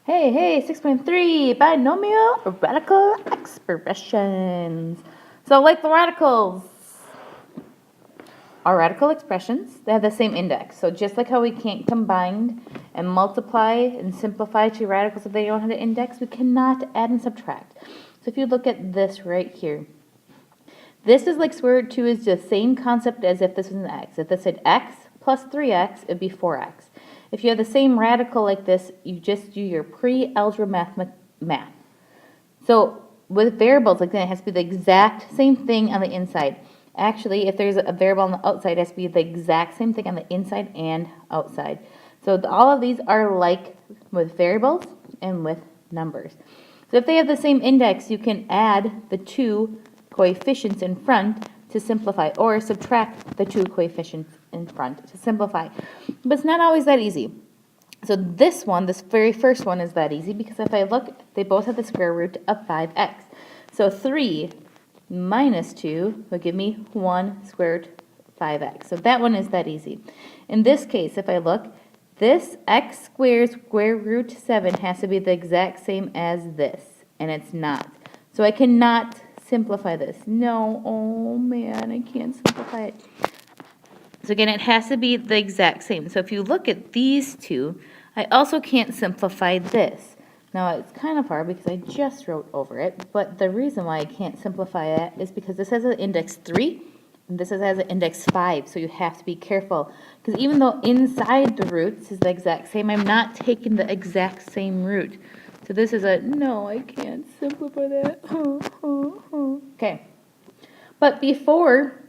Hey, 6.3, binomial radical expressions. So like the radicals, our radical expressions, they have the same index. So just like how we can't combine and multiply and simplify two radicals if they don't have an index, we cannot add and subtract. So if you look at this right here, this is like square root 2 is the same concept as if this was an x. If this said x plus 3x, it would be 4x. If you have the same radical like this, you just do your pre-algebra math. So with variables like that, it has to be the exact same thing on the inside. Actually, if there's a variable on the outside, it has to be the exact same thing on the inside and outside. So all of these are like with variables and with numbers. So if they have the same index, you can add the two coefficients in front to simplify, or subtract the two coefficients in front to simplify. But it's not always that easy. So this one, this very first one, is that easy because if I look, they both have the square root of 5x. So 3 minus 2 will give me 1 square root 5x. So that one is that easy. In this case, if I look, this x squared square root 7 has to be the exact same as this, and it's not. So I cannot simplify this. No, oh man, I can't simplify it. So again, it has to be the exact same. So if you look at these two, I also can't simplify this. Now it's kind of hard because I just wrote over it, but the reason why I can't simplify it is because this has an index 3, and this has an index 5, so you have to be careful. Because even though inside the roots is the exact same, I'm not taking the exact same root. So this is a, no, I can't simplify that. Okay. But before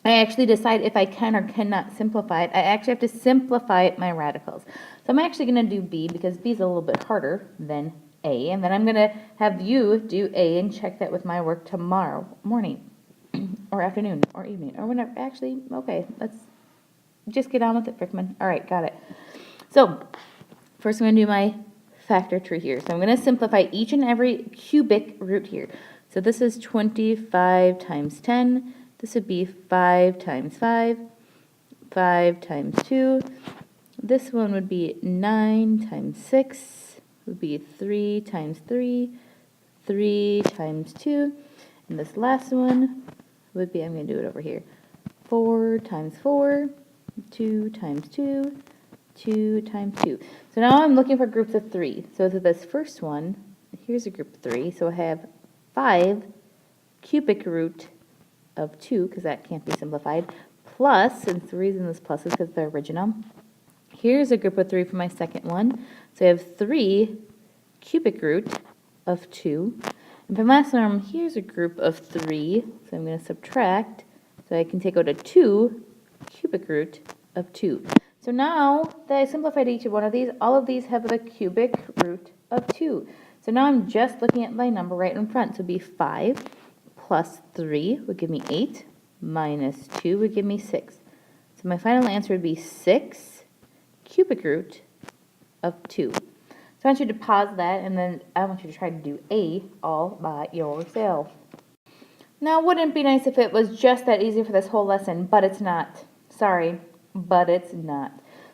I actually decide if I can or cannot simplify it, I actually have to simplify my radicals. So I'm actually going to do B because B is a little bit harder than A. And then I'm going to have you do A and check that with my work tomorrow morning or afternoon or evening or whenever. Actually, okay, let's just get on with it, Frickman. All right, got it. So first I'm going to do my factor tree here. So I'm going to simplify each and every cubic root here. So this is 25 times 10. This would be 5 times 5, 5 times 2. This one would be 9 times 6, would be 3 times 3, 3 times 2. And this last one would be, I'm going to do it over here, 4 times 4, 2 times 2, 2 times 2. So now I'm looking for groups of 3. So to this first one, here's a group of 3. So I have 5 cubic root of 2, because that can't be simplified, plus, and the reason this plus is because they're original. Here's a group of 3 for my second one. So I have 3 cubic root of 2. And for my last one, here's a group of 3. So I'm going to subtract. So I can take out a 2 cubic root of 2. So now that I simplified each one of these, all of these have the cubic root of 2. So now I'm just looking at my number right in front. So it would be 5 plus 3 would give me 8, minus 2 would give me 6. So my final answer would be 6 cubic root of 2. So I want you to pause that, and then I want you to try to do A all by yourself. Now, wouldn't it be nice if it was just that easy for this whole lesson, but it's not. Sorry, but it's not.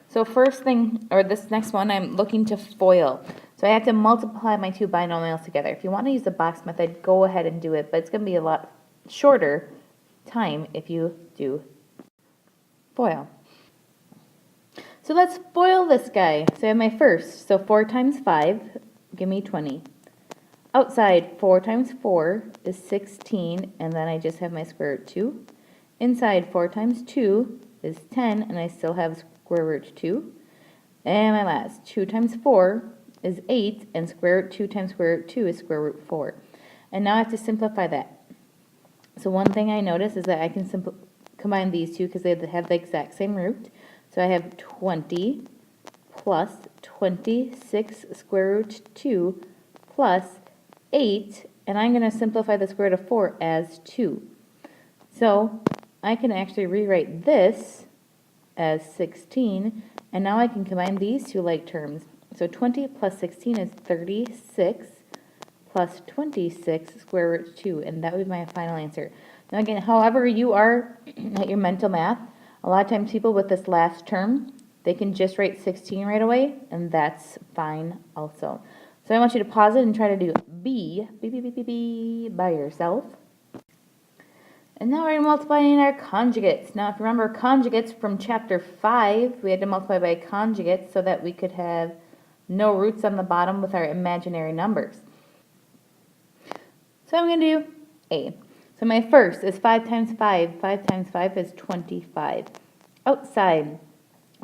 So first thing, or this next one, I'm looking to FOIL. So I have to multiply my two binomials together. If you want to use the box method, go ahead and do it, but it's going to be a lot shorter time if you do FOIL. So let's FOIL this guy. So I have my first. So 4 times 5, give me 20. Outside, 4 times 4 is 16, and then I just have my square root 2. Inside, 4 times 2 is 10, and I still have square root 2. And my last, 2 times 4 is 8, and square root 2 times square root 2 is square root 4. And now I have to simplify that. So one thing I notice is that I can combine these two because they have the exact same root. So I have 20 plus 26 square root 2 plus 8, and I'm going to simplify the square root of 4 as 2. So I can actually rewrite this as 16, and now I can combine these two like terms. So 20 plus 16 is 36 plus 26 square root 2, and that would be my final answer. Now again, however you are at your mental math, a lot of times people with this last term, they can just write 16 right away, and that's fine also. So I want you to pause it and try to do B by yourself. And now we're going to multiply in our conjugates. Now, if you remember conjugates from chapter 5, we had to multiply by conjugates so that we could have no roots on the bottom with our imaginary numbers. So I'm going to do A. So my first is 5 times 5. 5 times 5 is 25. Outside,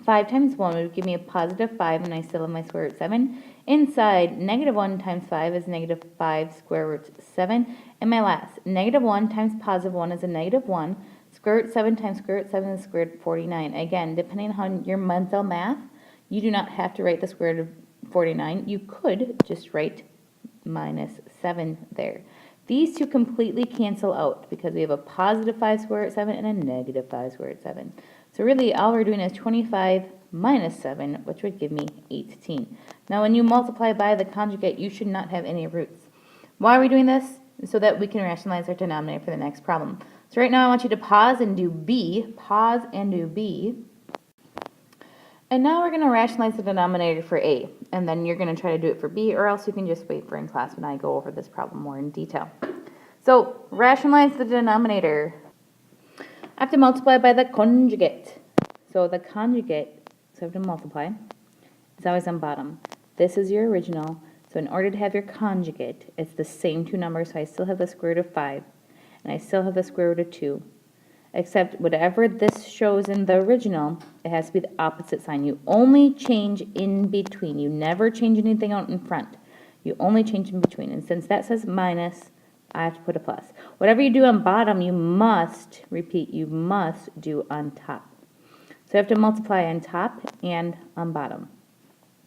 5 times 1 would give me a positive 5, and I still have my square root 7. Inside, negative 1 times 5 is negative 5 square root 7. And my last, negative 1 times positive 1 is a negative 1. Square root 7 times square root 7 is square root 49. Again, depending on your mental math, you do not have to write the square root of 49. You could just write minus 7 there. These two completely cancel out because we have a positive 5 square root 7 and a negative 5 square root 7. So really all we're doing is 25 minus 7, which would give me 18. Now when you multiply by the conjugate, you should not have any roots. Why are we doing this? So that we can rationalize our denominator for the next problem. So right now I want you to pause and do B. Pause and do B. And now we're going to rationalize the denominator for A. And then you're going to try to do it for B, or else you can just wait for in class when I go over this problem more in detail. So rationalize the denominator. I have to multiply by the conjugate. So the conjugate, so I have to multiply, is always on bottom. This is your original. So in order to have your conjugate, it's the same two numbers. So I still have the square root of 5, and I still have the square root of 2. Except whatever this shows in the original, it has to be the opposite sign. You only change in between. You never change anything out in front. You only change in between. And since that says minus, I have to put a plus. Whatever you do on bottom, you must, repeat, you must do on top. So I have to multiply on top and on bottom.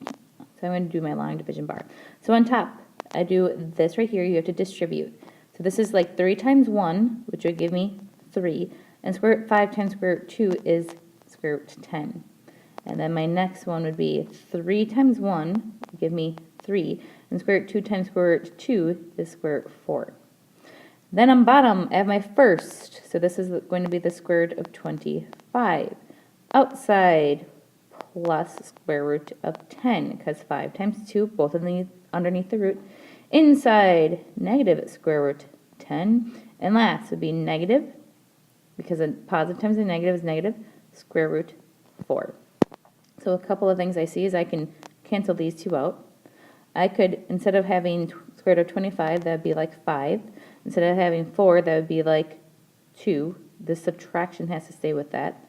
So I'm going to do my long division bar. So on top, I do this right here. You have to distribute. So this is like 3 times 1, which would give me 3. And square root 5 times square root 2 is square root 10. And then my next one would be 3 times 1 would give me 3. And square root 2 times square root 2 is square root 4. Then on bottom, I have my first. So this is going to be the square root of 25. Outside, plus square root of 10, because 5 times 2, both of these underneath the root. Inside, negative square root 10. And last would be negative, because a positive times a negative is negative, square root 4. So a couple of things I see is I can cancel these two out. I could, instead of having square root of 25, that would be like 5. Instead of having 4, that would be like 2. This subtraction has to stay with that.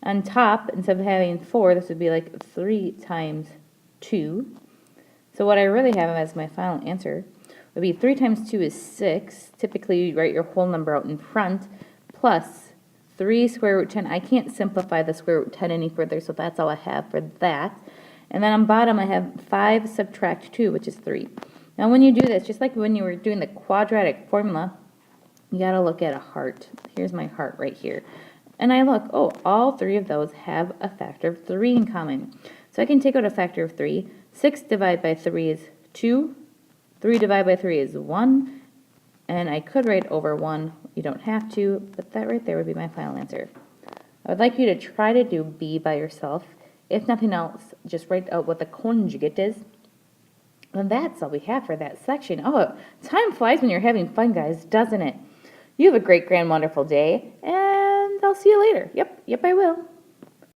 On top, instead of having 4, this would be like 3 times 2. So what I really have as my final answer would be 3 times 2 is 6. Typically, you write your whole number out in front, plus 3 square root 10. I can't simplify the square root 10 any further, so that's all I have for that. And then on bottom, I have 5 subtract 2, which is 3. Now, when you do this, just like when you were doing the quadratic formula, you got to look at a heart. Here's my heart right here. And I look, oh, all 3 of those have a factor of 3 in common. So I can take out a factor of 3. 6 divided by 3 is 2. 3 divided by 3 is 1. And I could write over 1. You don't have to, but that right there would be my final answer. I would like you to try to do B by yourself. If nothing else, just write out what the conjugate is. And that's all we have for that section. Oh, time flies when you're having fun, guys, doesn't it? You have a great, grand, wonderful day, and I'll see you later. Yep, I will.